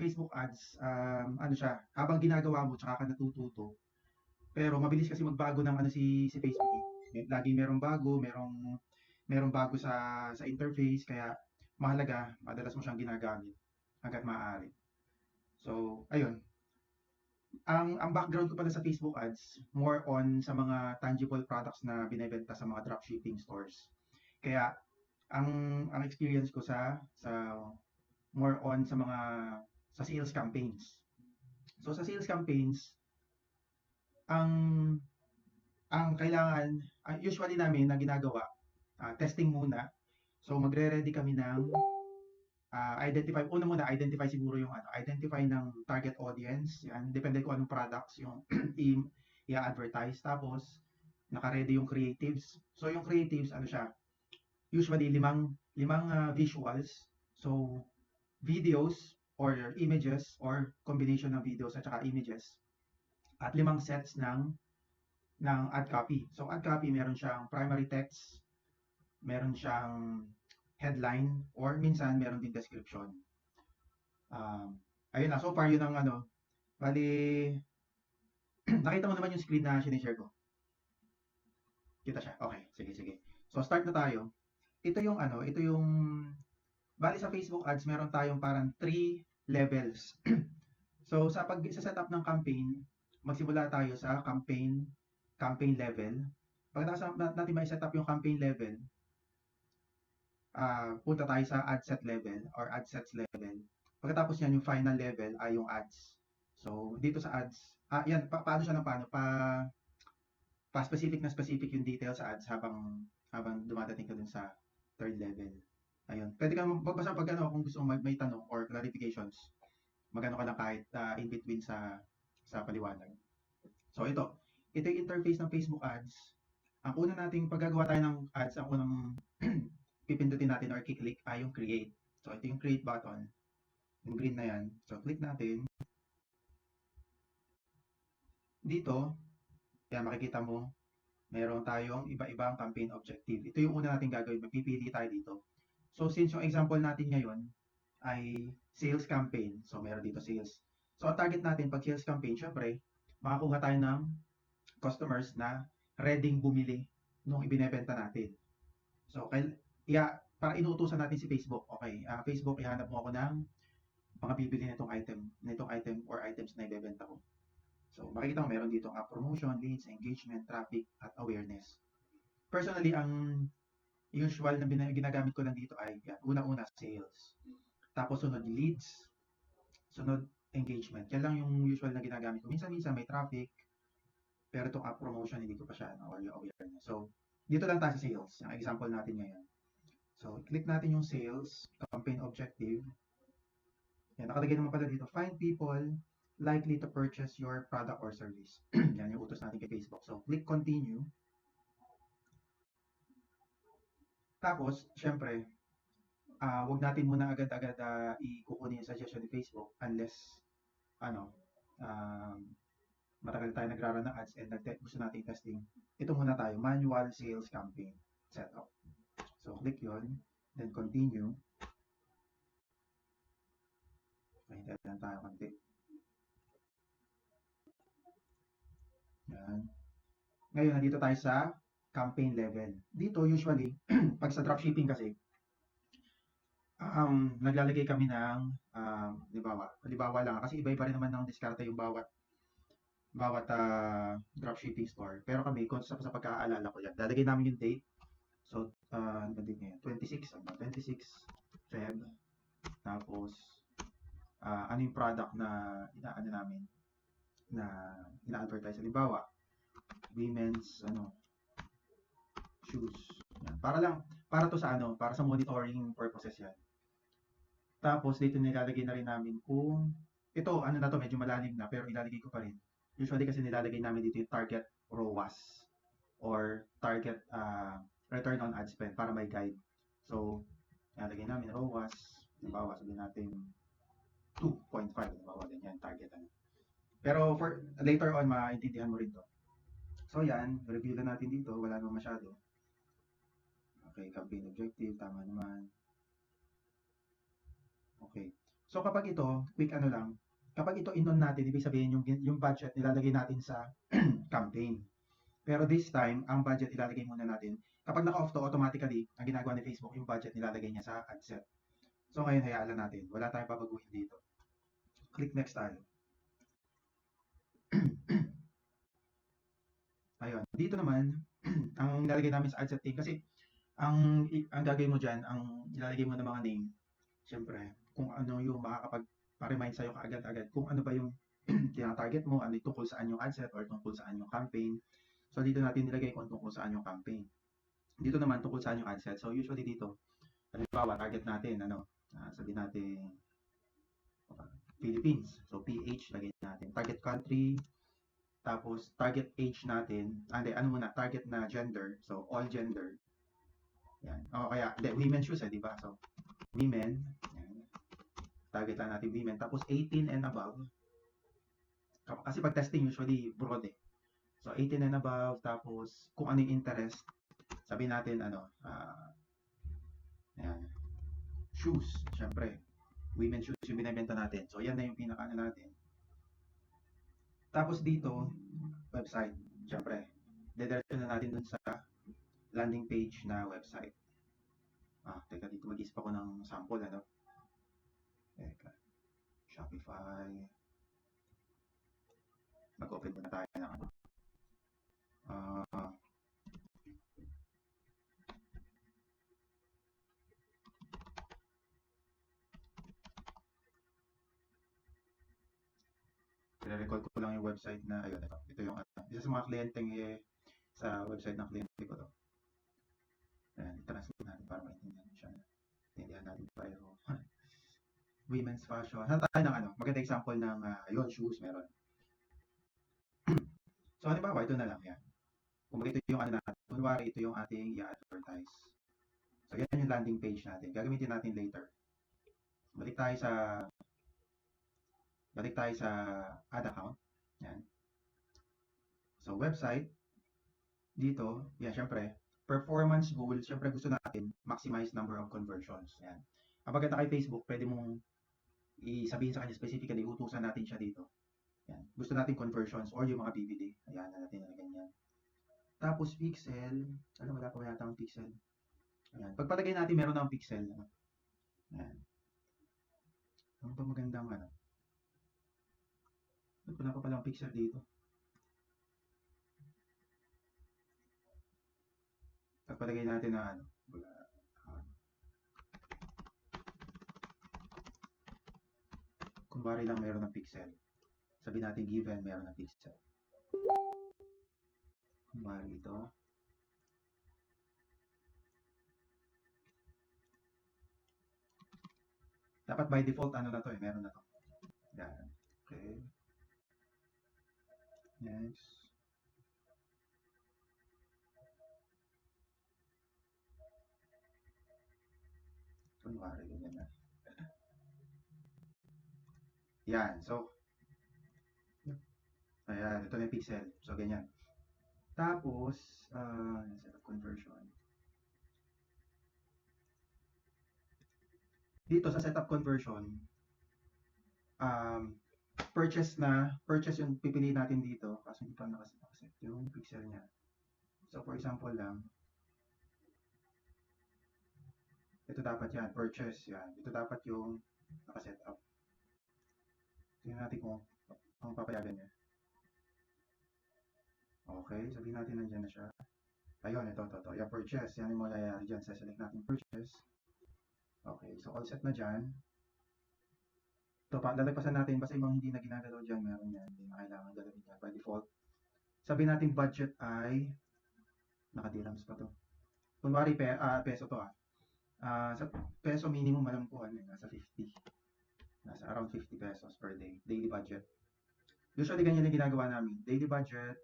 Facebook ads, ano siya, habang ginagawa mo tsaka ka natututo. Pero mabilis kasi magbago ng ano si Facebook. Laging merong bago, merong bago sa interface, kaya mahalaga, madalas mo siyang ginagamit hangga't maaari. So, ayun. Ang background ko pala sa Facebook ads, more on sa mga tangible products na binebenta sa mga dropshipping stores. Kaya ang experience ko sa more on sa sales campaigns. So sa sales campaigns, ang kailangan usually namin na ginagawa, testing muna. So magre-ready kami ng identify siguro yung identify ng target audience, yan, depende kung anong products yung i-advertise, tapos naka-ready yung creatives. So yung creatives, ano siya, usually limang visuals, so videos or images or combination ng videos at saka images, at 5 sets ng ad copy. So ad copy, meron siyang primary text, meron siyang headline, or minsan meron din description. Ayun na, so far yun ang ano, bali, nakita mo naman yung screen na sinishare ko. Kita siya? Okay, sige. So start na tayo. Ito yung bali sa Facebook ads, meron tayong parang 3 levels. So sa setup ng campaign, magsimula tayo sa campaign level. Pagkatapos natin ma-set up yung campaign level, punta tayo sa ad set level or ad sets level. Pagkatapos yan, yung final level ay yung ads. So dito sa ads, yan, paano siya ng paano? Pa-specific yung details sa ads habang dumadating ka dun sa third level. Ayun. Pwede kang magbasa pag kung gusto mo may tanong or clarifications. Magano ka lang kahit in between sa paliwanag. So ito yung interface ng Facebook ads. Ang una nating paggagawa tayo ng ads, ang unang pipindutin natin or kiklik ay yung create. So ito yung create button. Yung green na yan. So click natin. Dito, yan, makikita mo, meron tayong iba-ibang campaign objective. Ito yung una natin gagawin. Magpipili tayo dito. So since yung example natin ngayon ay sales campaign, so meron dito sales. So ang target natin pag sales campaign, syempre, makakuha tayo ng customers na ready bumili nung ibinebenta natin. So para inuutusan natin si Facebook, okay, Facebook, ihanap mo ako ng mga bibili nitong item or items na ibebenta ko. So makikita mo meron dito promotion, leads, engagement, traffic, at awareness. Personally, ang usual na ginagamit ko lang dito ay yan, una-una sales. Tapos sunod leads, sunod engagement. Yan lang yung usual na ginagamit ko. Minsan-minsan may traffic, pero itong promotion hindi ko pa siya or yung awareness. So dito lang tayo sa sales, yung example natin ngayon. So click natin yung sales, campaign objective. Yan, nakalagay naman pala dito, find people likely to purchase your product or service. Yan yung utos natin kay Facebook. So click continue. Tapos, syempre, wag natin muna agad-agad ikukunin yung suggestion ni Facebook unless matagal tayo nagrarun ng ads and gusto natin testing. Ito muna tayo, manual sales campaign setup. So click yon, then continue. Hintayin lang tayo konti. Yan. Ngayon, nandito tayo sa campaign level. Dito, usually, pag sa dropshipping kasi, naglalagay kami ng, halimbawa lang, kasi iba-iba rin naman ng diskarte yung bawat dropshipping store. Pero kami, kung sa pagkaalala ko yan, lalagay namin yung date. So, ano din ngayon? 26 Feb. Tapos, ano yung product na inaano namin, na ina-advertise. Halimbawa, women's shoes. Yan. Para to sa para sa monitoring purposes yan. Tapos dito nilalagay na rin namin kung ito medyo malalim na pero ilalagay ko pa rin. Usually kasi nilalagay namin dito yung target ROAS or target return on ad spend para may guide. So, nilalagay namin ROAS, halimbawa sabihin natin 2.5, halimbawa ganyan target Pero for later on maintindihan mo rin to. So yan, review na natin dito, wala naman masyado. Okay, campaign objective, tama naman. Okay. So kapag ito, quick ano lang, kapag ito in-on natin, ibig sabihin yung budget nilalagay natin sa campaign. Pero this time, ang budget ilalagay muna natin. Kapag naka-off to, automatically, ang ginagawa ni Facebook, yung budget nilalagay niya sa ad set. So ngayon, hayaan lang natin. Wala tayong babaguhin dito. Click next tayo. Ayun. Dito naman, ang ilalagay namin sa ad set team, kasi ang gagawin mo dyan, ang ilalagay mo ng mga name, syempre, kung ano yung makakapag-remind sa'yo kaagad-agad, kung ano ba yung tinatarget mo, ano yung tungkol saan yung ad set or tungkol saan yung campaign. So dito natin nilagay kung tungkol saan yung campaign. Dito naman tungkol saan yung ad set. So usually dito, halimbawa target natin, sabihin natin Philippines. So PH lagay natin. Target country, tapos target age natin, target na gender. So all gender. Yan. O kaya, women's shoes di ba? So women, yan. Target lang natin women. Tapos 18 and above. Kasi pag testing usually broad eh. So 18 and above, tapos kung ano yung interest, sabihin natin yan. Shoes, syempre. Women's shoes yung binibenta natin. So yan na yung pinaka natin. Tapos dito, website, syempre. Dediretso na natin dun sa landing page na website. Teka dito, mag-isip ako ng sample, Teka. Shopify. Mag-open muna tayo ng i-record ko lang yung website na, ayun, ito yung, isa sa mga kliyenteng sa website ng kliyente ko to. Ayan, i-translate natin para maintindihan siya. Maintindihan natin tayo. Women's fashion. Saan tayo ng maganda example ng, yun, shoes, meron. So, halimbawa, ito na lang, yan. Kung ito yung natin, kunwari, ito yung ating i-advertise. So, yan yung landing page natin. Gagamitin natin later. Balik tayo sa ad account. Yan. So, website. Dito, yan, syempre, performance goal, syempre gusto natin maximize number of conversions. Yan. Kapag kay Facebook, pwede mong isabihin sa kanya specifically, utusan natin siya dito. Yan. Gusto natin conversions or yung mga BBD. Ayan na natin na ganyan. Tapos pixel, wala pa yata ang pixel. Ayan. Pagpalagay natin, meron na ang pixel. Ayan. Ano pa magandang wala pa palang pixel dito. Pagpalagay natin na kunwari lang meron ng pixel. Sabihin natin given meron ng pixel. Kunwari ito. Dapat by default na to meron na to. Yan. Okay. Next. Kunwari, ganyan na. Yan. So, ayan. Ito na yung pixel. So, ganyan. Tapos, set of conversion. Dito sa setup conversion, purchase yung pipiliin natin dito kasi hindi pa nakaset yung pixel niya. So, for example lang, ito dapat yan, purchase yan. Ito dapat yung nakaset up. Tingnan natin kung papayagan niya. Okay, sabihin natin nandiyan na siya. Ayun, ito. Yung purchase, yan yung mangyayari dyan. Select natin purchase. Okay, so all set na dyan. Ito pa, lalagpasan natin basta yung hindi na ginagalaw dyan, meron yan. Hindi na kailangan galawin yan by default. Sabihin natin budget ay, naka-dirhams pa to. Kunwari, peso to sa peso minimum alam ko nasa 50. Nasa around 50 pesos per day. Daily budget. Usually ganyan yung ginagawa namin. Daily budget.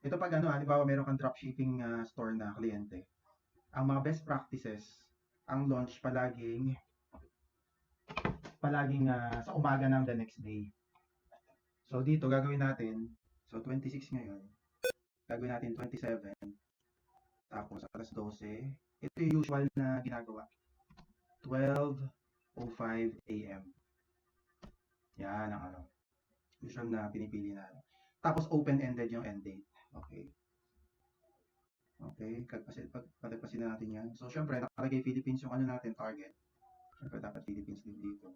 Ito pag halimbawa meron kang dropshipping store na kliyente. Ang mga best practices, ang launch palaging sa umaga ng the next day. So dito gagawin natin, so 26 ngayon, gagawin natin 27, tapos alas 12, ito yung usual na ginagawa, 12:05 AM. Yan ang ano, usual na pinipili na. Tapos open-ended yung end date. Okay. Okay, pagpasin na natin yan. So, syempre, nakalagay Philippines yung ano natin, target. Syempre, dapat Philippines din dito.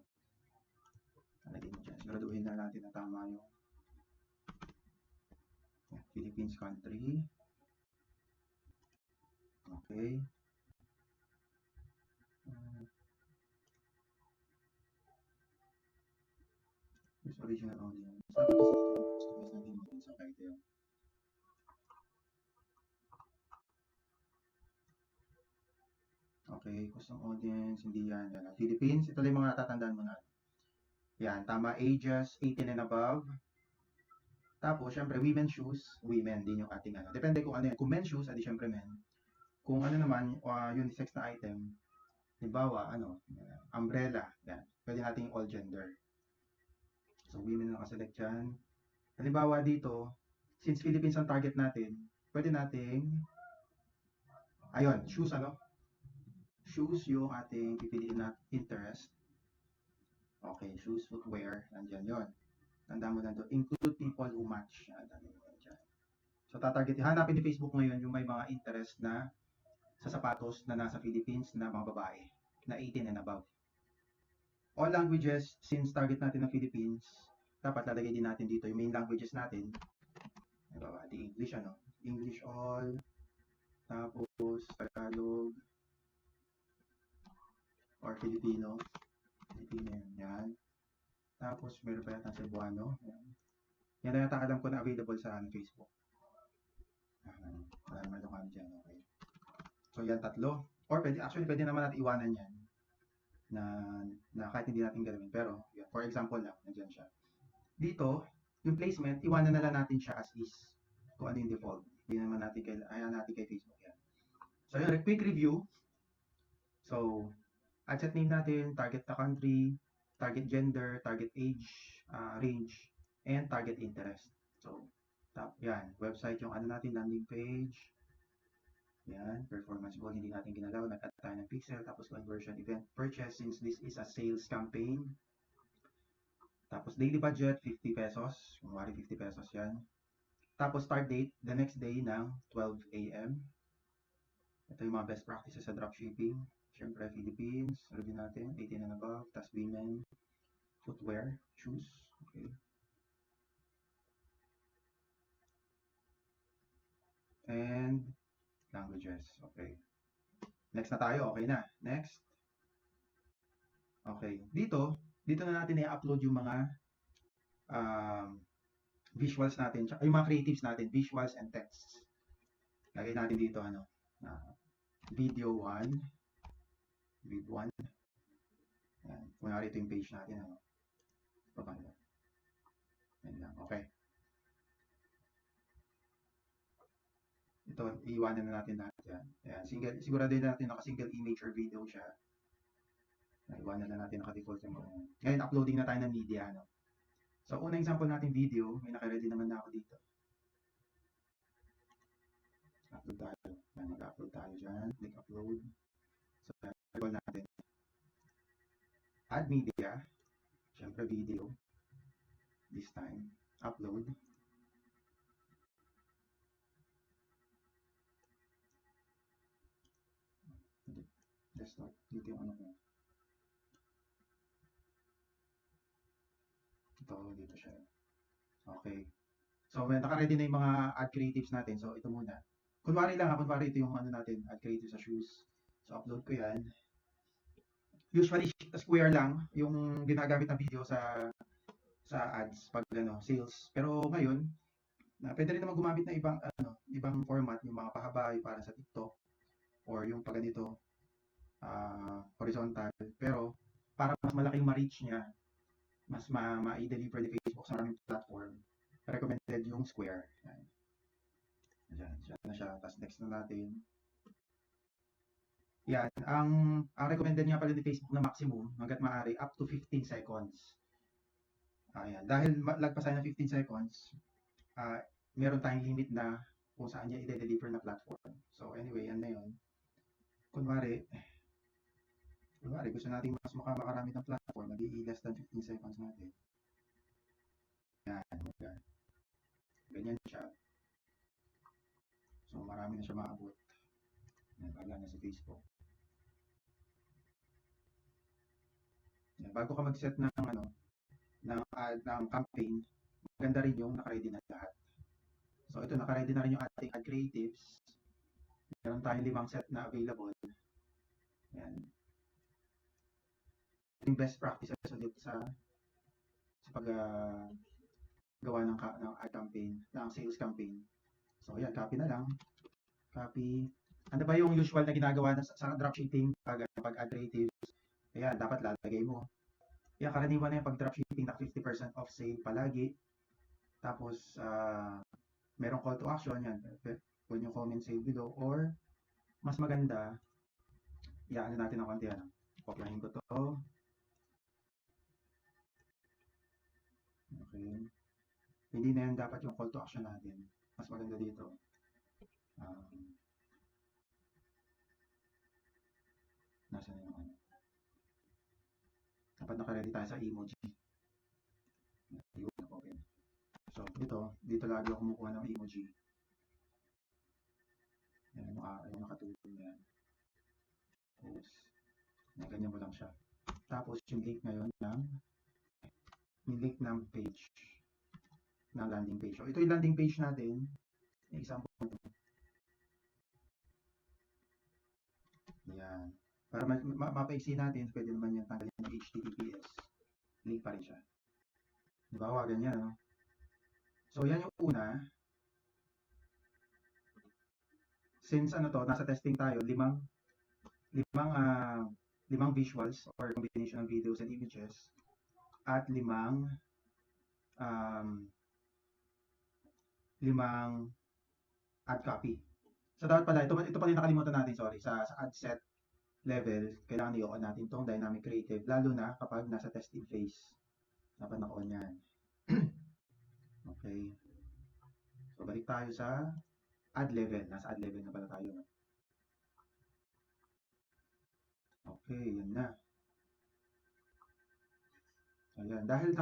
Nalagay mo dyan. Siguraduhin na natin na tama yung Philippines country. Okay. Here's original audience. Dapat customize natin yung audience sa title. Okay, custom audience, hindi yan. Yan. Philippines, ito lang yung mga tatandaan mo na. Yan, tama, ages 18 and above. Tapos, syempre, women's shoes, women din yung ating ano. Depende kung ano yan. Kung men's shoes, adi syempre men. Kung ano naman, unisex na item, halimbawa, ano, umbrella, yan. Pwede natin all gender. So, women na nakaselect dyan. Halimbawa dito, since Philippines ang target natin, pwede nating, ayun, shoes, ano? Shoes yung ating pipiliin na interest. Okay, shoes, footwear, nandyan yon. Tanda mo lang to, include people who match. Dami mo dyan. So, tatargetin, hanapin ni Facebook ngayon yung may mga interest na sa sapatos na nasa Philippines na mga babae na 18 and above. All languages, since target natin ng Philippines, dapat lalagay din natin dito yung main languages natin. Diba, di English, ano? English all, tapos Tagalog, or Filipino. Filipino yan. Tapos, meron pa yata Cebuano. Yan. Yan na yata alam ko na available sa Facebook. Wala naman lokal dyan, okay. So, yan tatlo. Or pwede naman natin iwanan yan na kahit hindi natin gawin. Pero, yan, for example lang, nandiyan siya. Dito, yung placement, iwanan na lang natin siya as is. Kung ano yung default. Hindi naman natin ayaw natin kay Facebook yan. So, yun, quick review. So, ad set name natin, target na country, target gender, target age, range, and target interest. So, yan, website yung ano natin, landing page. Yan, performance goal, hindi natin ginalaw, nag-add tayo ng pixel, tapos conversion event purchase, since this is a sales campaign. Tapos daily budget, 50 pesos, kung wari 50 pesos yan. Tapos start date, the next day ng 12 a.m. Ito yung mga best practices sa dropshipping. Siyempre, Philippines, review natin, 18 and above, tas women, footwear, shoes, okay. And languages, okay. Next na tayo, okay na. Next. Okay, dito na natin i-upload yung mga visuals natin, yung mga creatives natin, visuals and texts. Lagay natin dito, ano, video 1, vid 1. Yan, kunwari ito yung page natin, ano. Papalo. Yan lang, okay. Ito, iiwanan na natin lahat yan. Ayan, siguraduhin natin naka-single image or video siya. Iwanan na natin naka-default yung mga. Ngayon, uploading na tayo ng media. No? So, unang example natin video, may naka-ready naman na ako dito. Upload tayo. Mag-upload tayo dyan. Click upload. So, i-call natin. Add media. Siyempre, video. This time. Upload. Desktop. Dito yung ano ko. Dito siya. Okay. So, naka-ready na yung mga ad creatives natin. So, ito muna. Kunwari lang, kunwari ito yung ano natin, ad creatives sa shoes. So, upload ko yan. Usually, square lang yung ginagamit na video sa ads pag ano, sales. Pero ngayon, pwede rin naman gumamit ng ibang format, yung mga pahaba, yung para sa TikTok or yung pag ganito, horizontal. Pero para mas malaking ma-reach niya, mas ma-i-deliver ni Facebook sa maraming platform, recommended yung square. Yan, na siya. Tapos next na natin. Yan, ang recommended niya pala ni Facebook na maximum, hanggat maaari, up to 15 seconds. Ayan, dahil lagpasan ng 15 seconds, meron tayong limit na kung saan niya i-deliver na platform. So anyway, yan na yun. Kunwari gusto natin mas makarami ng platform, mag-i less than 15 seconds natin. Ganyan siya. So, marami na siya maabot. Wala na sa Facebook. Yan, bago ka mag-set ng ng campaign, maganda rin yung naka-ready na lahat. So, ito, naka-ready na rin yung ating ad creatives. Meron tayong 5 set na available. Yan. Yung best practices ulit sa paggawa ng ad campaign, ng sales campaign. So, yan, copy na lang. Copy. Ano ba yung usual na ginagawa sa dropshipping pag ad creatives? Ayan, dapat lalagay mo. Yan, karaniwan na yung pag dropshipping na 50% off sale palagi. Tapos, merong call to action yan. Pwede nyo comment save below or mas maganda, iaan natin ng konti. Kopyahin ko to. Okay. Hindi na yan dapat yung call to action natin. Mas maganda dito. Nasa na yung dapat naka-ready tayo sa emoji. Open. So, dito lagi ako kumukuha ng emoji. Yan, yung nakatulong yan. Tapos, ganyan mo lang siya. Tapos, yung link ngayon yung link ng page, ng landing page. So, ito yung landing page natin. Example ito. Yan. Para mapaiksi natin, pwede naman yan tanggalin ng HTTPS. Link pa rin siya. Diba? Ganyan, no? So, yan yung una. Since nasa testing tayo, limang visuals or combination of videos and images at limang ad copy. So, dapat pala, ito pala yung nakalimutan natin, sorry, sa ad set level, kailangan i-on natin itong dynamic creative, lalo na kapag nasa testing phase. Dapat naka-on yan. Okay. So, balik tayo sa ad level. Nasa ad level na pala tayo. Okay, yan na. Ayan. Dahil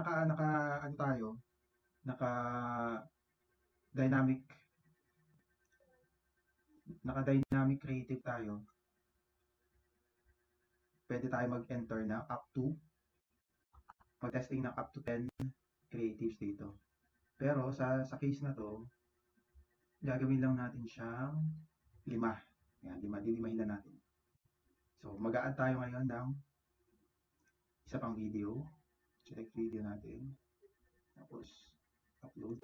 naka-dynamic creative tayo, pwede tayo mag-enter na mag-testing ng up to 10 creatives dito. Pero sa case na to, gagawin lang natin siyang 5. Yan, 5. Dilimahin na natin. So, mag-a-add tayo ngayon ng isa pang video. Select video natin. Tapos, upload.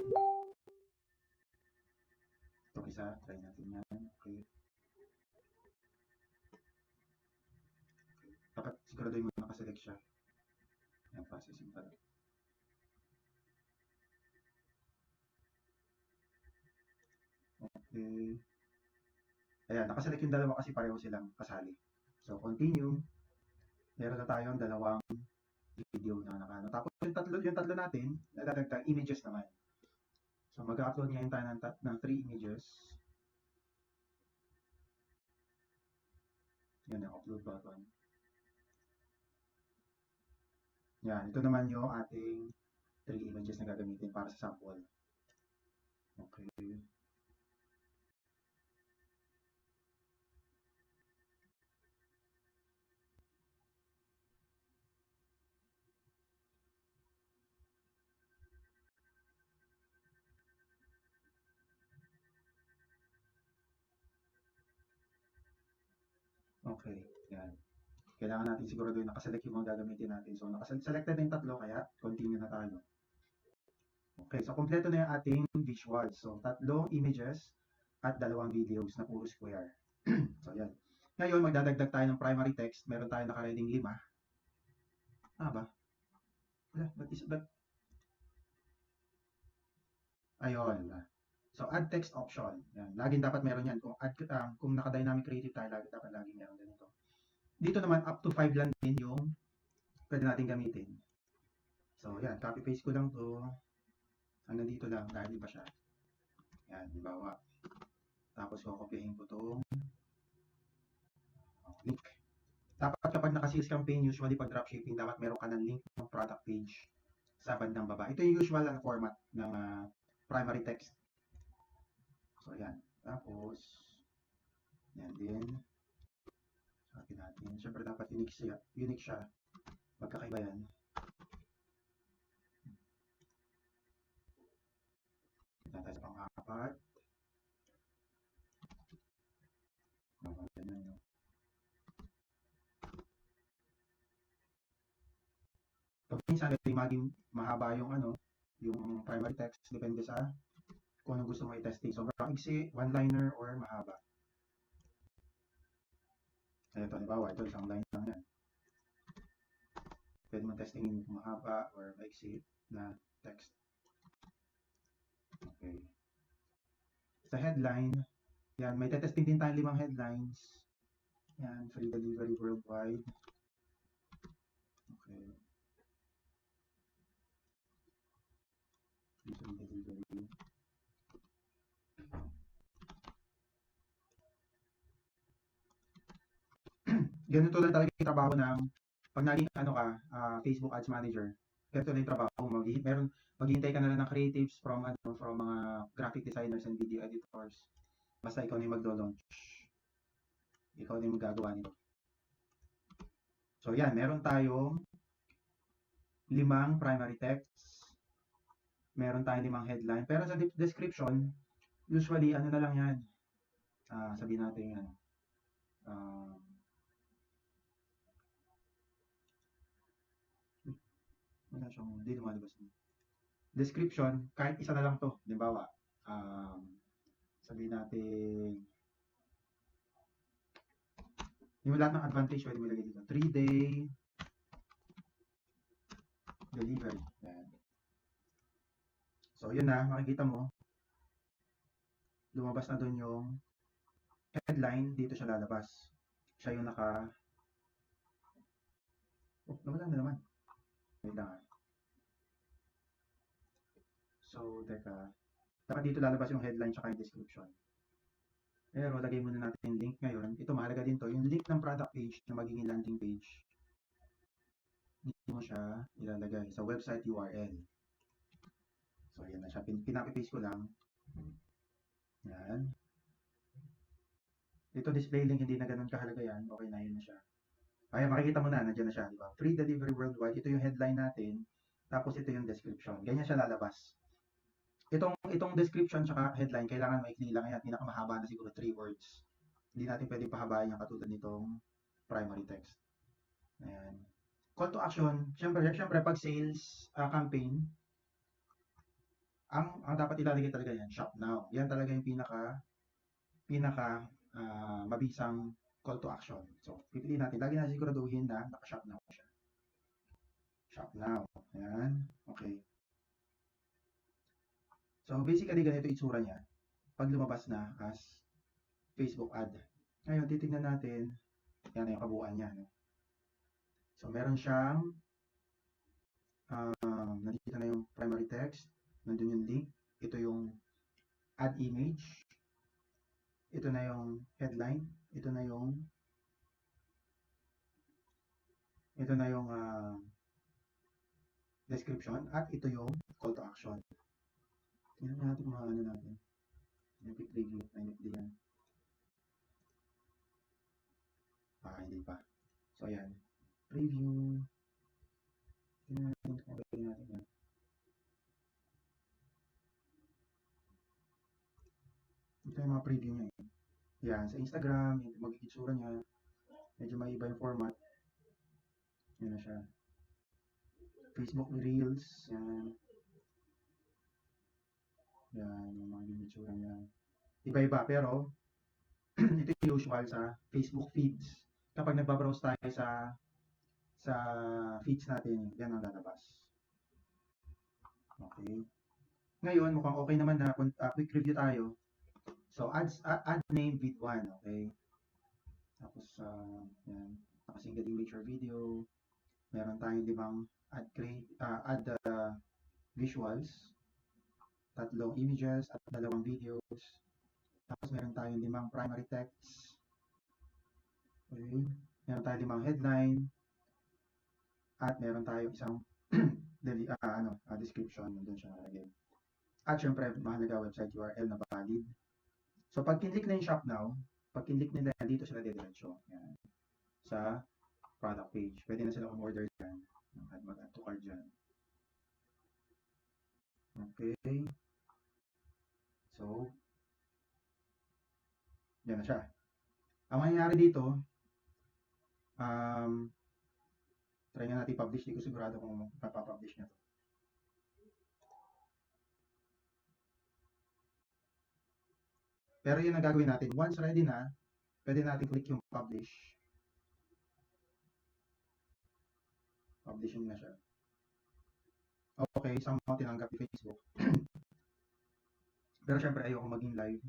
Ito isa, try natin yan. Okay. Dapat siguraduhin mo nakaselect siya. Yan, processing pala. Okay. Ayan, nakaselect yung dalawa kasi pareho silang kasali. So, continue. Meron na tayong 2 video na nakano. Tapos yung tatlo natin, nadadagdag images naman. So, mag-upload ngayon tayo ng 3 images. Yan ang upload button. Yan, ito naman yung ating 3 images na gagamitin para sa sample. Okay. Okay, yan. Kailangan natin siguraduhin nakaselect yung mga gagamitin natin. So, nakaselected na yung 3, kaya continue na tayo. Okay, so kompleto na yung ating visuals. So, 3 images at 2 videos na puro square. So, yan. Ngayon, magdadagdag tayo ng primary text. Meron tayo naka-reading 5. Ba? Wala, ayun. So, add text option. Yan. Laging dapat meron yan. Kung naka-dynamic creative tayo, dapat laging meron ganito. Dito naman, up to 5 lang din yung pwede natin gamitin. So, yan. Copy-paste ko lang to. Hanggang dito lang, dahil iba siya. Yan, halimbawa. Tapos, kukopyahin ko to link. Dapat kapag naka-sales campaign, usually pag dropshipping, dapat meron ka ng link ng product page sa bandang baba. Ito yung usual format ng primary text So, yan. Tapos, yan din. Copy natin. Siyempre, dapat unique siya. Magkakaiba yan. Ito tayo sa pang-apat. Ganyan, no? Pag minsan, maging mahaba yung yung primary text, depende sa kung anong gusto mo i-testing. Sobrang iksi, one-liner, or mahaba. Ito, halimbawa, ito isang line lang yan. Pwede mo testingin kung mahaba or maiksi na text. Okay. Sa headline, yan, may testing din tayo 5 headlines. Yan, free delivery worldwide. Okay. Free delivery. Ganito lang talaga yung trabaho ng pag naging Facebook Ads Manager. Ganito lang yung trabaho. Maghihintay ka na lang ng creatives from mga graphic designers and video editors. Basta ikaw na yung magdo-launch. Ikaw na yung magagawa nito. So yan, meron tayong 5 primary text. Meron tayong 5 headline. Pero sa description, usually ano na lang yan. Sabihin natin yan. Wala siyang, hindi lumalabas. Description, kahit isa na lang to. Halimbawa, sabihin natin, yung lahat ng advantage, pwede mo ilagay dito. 3-day delivery. Yan. So, yun na, makikita mo, lumabas na dun yung headline, dito siya lalabas. Siya yung nawala na naman. Wait lang. So, teka. Dapat dito lalabas yung headline tsaka yung description. Pero, lagay muna natin yung link ngayon. Ito, mahalaga din to. Yung link ng product page na magiging landing page. Dito mo siya ilalagay sa website URL. So, yan na siya. Pinapaste ko lang. Yan. Ito, display link, hindi na ganun kahalaga yan. Okay na, yun na siya. Kaya makikita mo na, nandiyan na siya. Diba? Free delivery worldwide. Ito yung headline natin. Tapos, ito yung description. Ganyan siya lalabas. Itong description tsaka headline, kailangan maikli lang yan. Pinakamahaba na siguro 3 words. Hindi natin pwedeng pahabain yung katulad nitong primary text. Ayan. Call to action, syempre pag sales campaign, ang dapat ilalagay talaga yan, shop now. Yan talaga yung pinaka mabisang call to action. So, pipiliin natin. Lagi natin siguraduhin na naka-shop now siya. Shop now. Ayan. Okay. So, basically, ganito itsura niya pag lumabas na as Facebook ad. Ngayon, titignan natin. Yan na yung kabuuan niya. No? So, meron siyang nandito na yung primary text. Nandun yung link. Ito yung add image. Ito na yung headline. Ito na yung description. At ito yung call to action. Tingnan natin mga ano natin. Preview. Hindi yan. Hindi pa. So, ayan. Preview. Tingnan natin kung okay natin yan. Ito yung mga preview niya. Yan. Sa Instagram, magiging itsura niya. Medyo may iba yung format. Yan na siya. Facebook Reels. Yan. Yan. Yung magiging itsura niya. Iba-iba. Pero, ito yung usual sa Facebook feeds. Kapag nagbabrowse tayo sa feeds natin, yan ang lalabas. Okay. Ngayon, mukhang okay naman na quick review tayo. So, add name vid1, okay? Tapos, yan. Naka-single image or video. Meron tayong 5 add visuals. 3 images at 2 videos. Tapos, meron tayong 5 primary text. Okay. Meron tayong 5 headline. At meron tayong isang description. Nandun siya nakalagay. At syempre, mahalaga website URL na valid. So, pag kinlik na yung shop now, pag kinlik nila, dito sila didiretso. Yan. Sa product page. Pwede na sila umorder dyan. Mag-add to cart dyan. Okay. So, yan na siya. Ang mangyayari dito, try nga natin publish. Hindi ko sigurado kung mapapublish na to. Pero yun ang gagawin natin. Once ready na, pwede natin click yung publish. Publishing na siya. Okay, somehow tinanggap ni Facebook. Pero syempre ayoko maging live.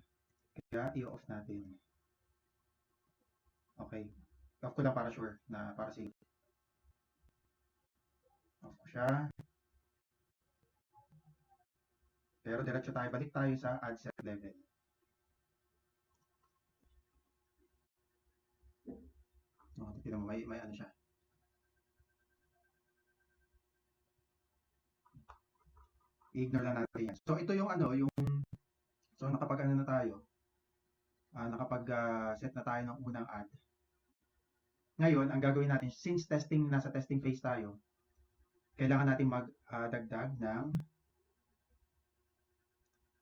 Kaya i-off natin. Okay. Off ko lang para sure na para safe. Off ko siya. Pero diretso tayo. Balik tayo sa ad set level. Tignan mo, may ano siya. I-ignore lang natin yan. So, ito yung ano, so nakapag ano na tayo. Nakapag-set na tayo ng unang ad. Ngayon, ang gagawin natin, since nasa testing phase tayo, kailangan natin magdagdag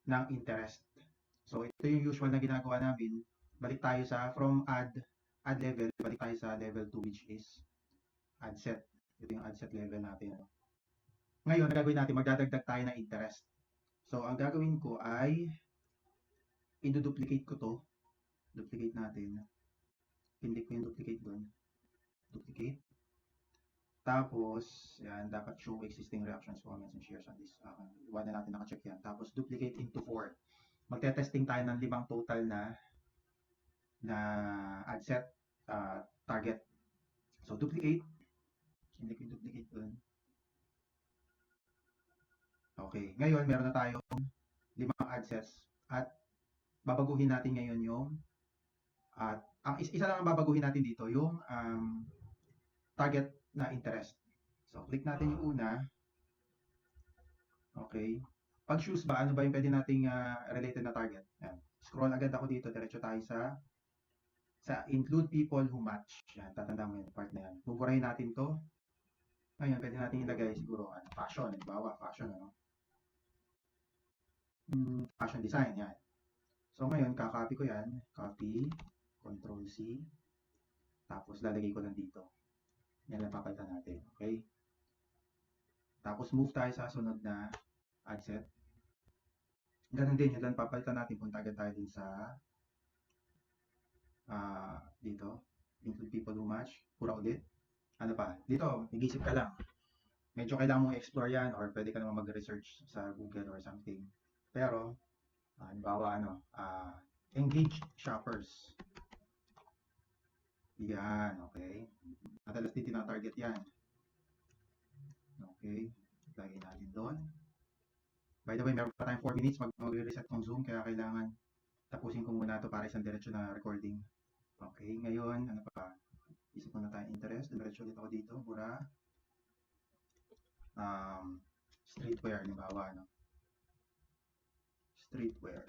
ng interest. So, ito yung usual na ginagawa namin. Balik tayo from ad level, balik tayo sa level 2, which is ad set. Ito yung ad set level natin. Ngayon, ang gagawin natin, magdadagdag tayo ng interest. So, ang gagawin ko ay i-duplicate ko to. Duplicate natin. Pindik ko yung duplicate doon. Duplicate. Tapos, yan, dapat show existing reactions, comments, and shares on this. Iwan na natin nakacheck yan. Tapos, duplicate into 4. Magte-testing tayo ng 5 total na ad set target. So, duplicate. Hindi ko yung duplicate doon. Okay. Ngayon, meron na tayong 5 ad sets. At babaguhin natin ngayon yung ang isa lang ang babaguhin natin dito, yung target na interest. So, click natin yung una. Okay. Pag shoes ba, ano ba yung pwede nating related na target? Yan. Scroll agad ako dito, diretso tayo sa include people who match. Yan, tatandaan mo yung part na yan. Buburahin natin to. Ngayon, pwede natin ilagay siguro fashion. Bawa, fashion. Fashion design, yan. So, ngayon, kakopy ko yan. Copy, Control C. Tapos, lalagay ko lang dito. Yan lang papalitan natin. Okay? Tapos, move tayo sa sunod na ad set. Ganun din, yan lang papalitan natin. Punta agad tayo din sa dito. Include people who match. Pura ulit. Ano pa? Dito, nag-isip ka lang. Medyo kailangan mong explore yan or pwede ka naman mag-research sa Google or something. Pero, halimbawa, engaged shoppers. Yan, okay. Madalas din tinatarget yan. Okay, lagay natin doon. By the way, meron pa tayong 4 minutes mag-reset ng Zoom, kaya kailangan tapusin ko muna ito para isang diretso na recording. Okay, ngayon, ano pa? Isip muna tayong interest. Diretso ulit ako dito, mura. Streetwear, halimbawa, Streetwear.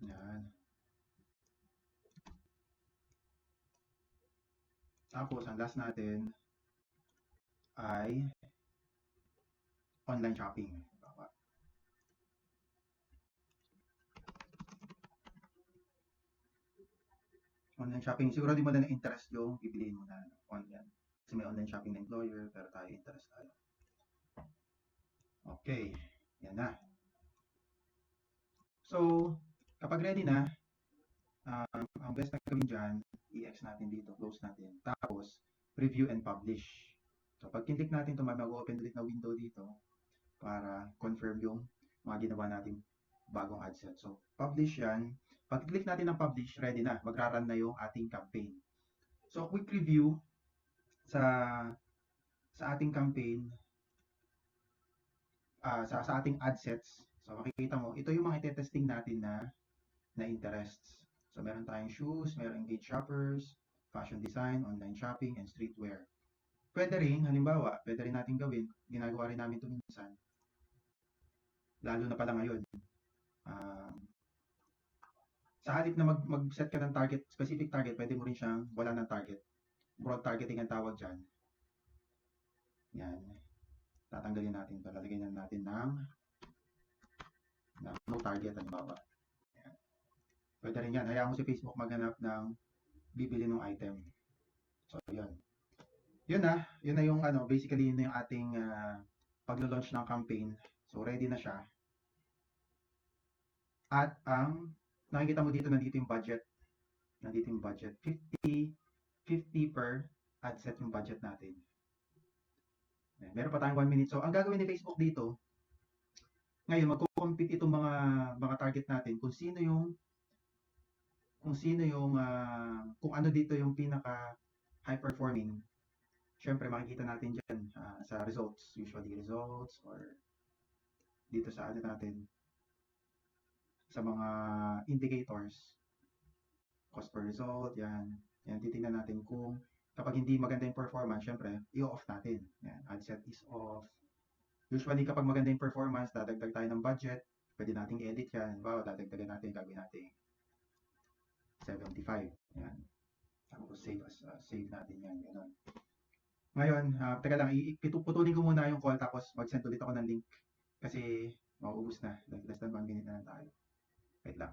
Yan. Tapos, ang last natin ay online shopping. Online shopping, siguro di mo na interest yung pipiliin mo na online. Kasi may online shopping na employer, pero tayo interest tayo. Okay, yan na. So, kapag ready na, ang best na gawin dyan, i-X natin dito, close natin. Tapos, review and publish. So, pag kinlik natin ito, mag-open ulit na window dito para confirm yung mga ginawa natin bagong ad set. So, publish yan. Pag click natin ng publish, ready na. Magra-run na yung ating campaign. So, quick review sa ating campaign, sa ating ad sets. So, makikita mo, ito yung mga ite-testing natin na interests. So, meron tayong shoes, meron engaged shoppers, fashion design, online shopping, and streetwear. Pwede rin, halimbawa, pwede rin natin gawin, ginagawa rin namin ito minsan, lalo na pala ngayon, Sa halip na mag-set ka ng target, specific target, pwede mo rin siyang wala ng target. Broad targeting ang tawag dyan. Yan. Tatanggalin natin ito. Lalagyan natin ng no target, halimbawa. Yan. Pwede rin yan. Hayaan mo si Facebook maghanap ng bibili ng item. So, yun. Yun na. Yun na yung ano, basically yun na yung ating paglo-launch ng campaign. So, ready na siya. At ang nakikita mo dito, nandito yung budget. Nandito yung budget. 50 per ad set yung budget natin. Meron pa tayong 1 minute. So, ang gagawin ni Facebook dito, ngayon, magko-compete itong mga target natin kung kung ano dito yung pinaka high performing. Syempre, makikita natin dyan sa results. Usually results or dito sa ano natin, sa mga indicators. Cost per result, yan. Yan, titingnan natin kung kapag hindi maganda yung performance, syempre, i-off natin. Yan, ad set is off. Usually, kapag maganda yung performance, dadagdag tayo ng budget. Pwede nating edit yan. Wow, dadagdagan natin, gagawin natin 75. Yan. Tapos save natin yan. Ganun. Ngayon, teka lang, putulin ko muna yung call tapos mag-send ulit ako ng link kasi mauubos na. Less than 1 minute na lang tayo. Wait lang.